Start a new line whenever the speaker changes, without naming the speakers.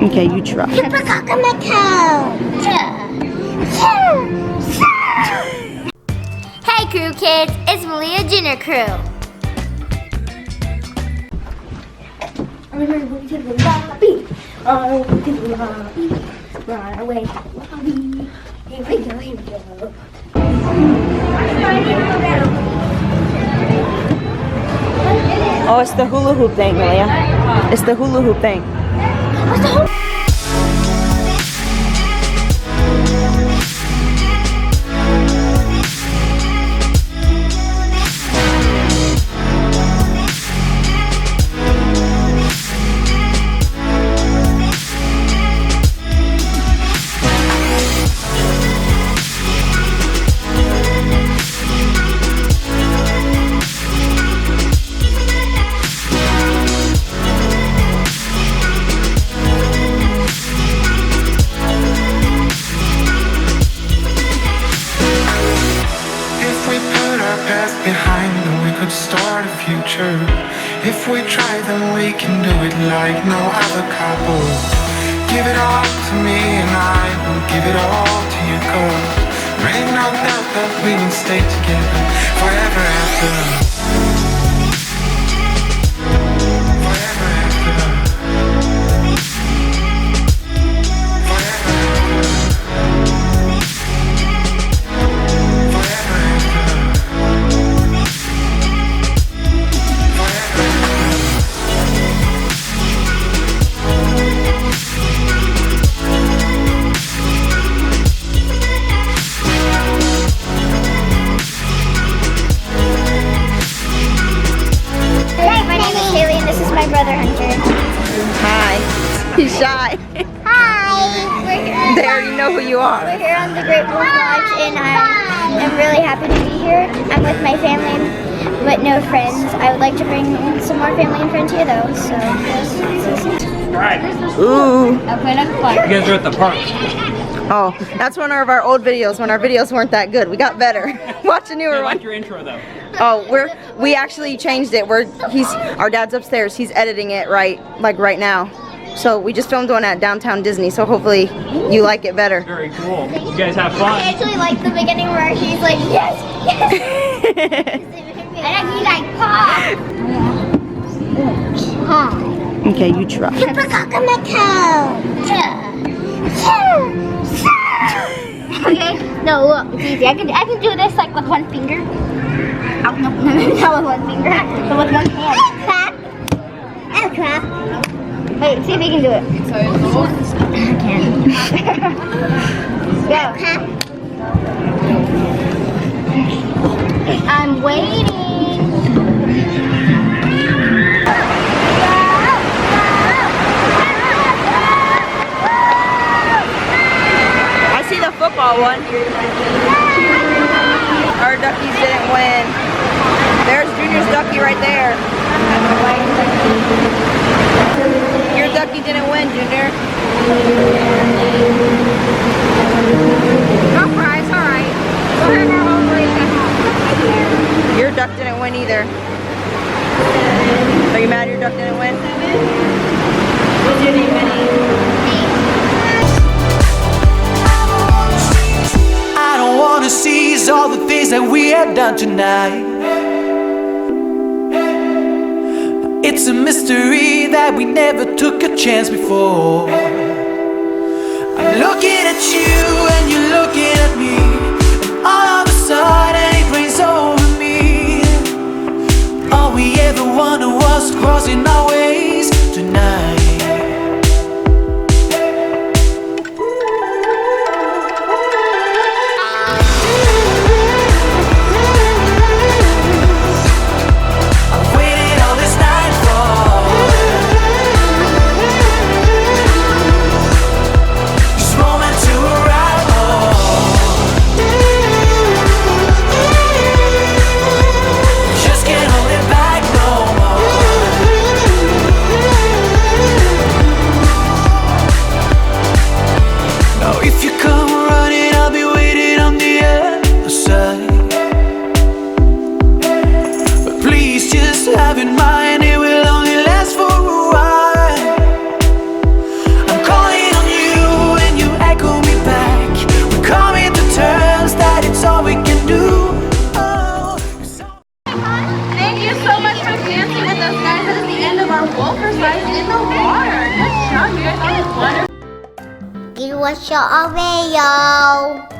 Okay, you try.
Hey crew kids, it's Malia Junior Crew.
I'm going to the lobby. I'm going to the lobby. Run away to the lobby. Here we go, here we go.
Oh, it's the hula hoop thing, Malia. It's the hula hoop thing.
What's the whole...
Start a future. If we try, then we can do it like no other couple. Give it all to me and I will give it all to you, girl. There ain't no doubt that we will stay together forever after.
He's shy.
Hi! We're here.
They already know who you are.
We're here on the Great Wolf Lodge and I'm really happy to be here. I'm with my family but no friends. I would like to bring some more family and friends here though, so.
Right.
Ooh.
You guys are at the park.
Oh, that's one of our old videos when our videos weren't that good. We got better. Watch a newer
I
one.
like your intro though.
Oh, we actually changed it. Our dad's upstairs. He's editing it right now. So we just filmed one at downtown Disney, so hopefully you like it better.
Very cool. You guys have fun.
I actually like the beginning where he's like, yes, yes. And then he's like, Paw.
Okay, you try.
Okay, no, look, it's easy. I can do this like with one finger. Oh, no, not with one finger, but with one hand. Clap. Oh, crap. Wait, see if you can do it. I can. Go. I'm waiting.
I see the football one. Our duckies didn't win. There's Junior's ducky right there. Your ducky didn't win, Junior.
No prize, alright. We'll have our own race at home.
Your duck didn't win either. Are you mad your duck didn't win? What's your name, Minnie?
I don't wanna seize all the things that we have done tonight. It's a mystery that we never took a chance before. I'm looking at you and you're looking at me, and all of a sudden it rains over me. All we ever wanted was crossing our ways tonight.
watch our video.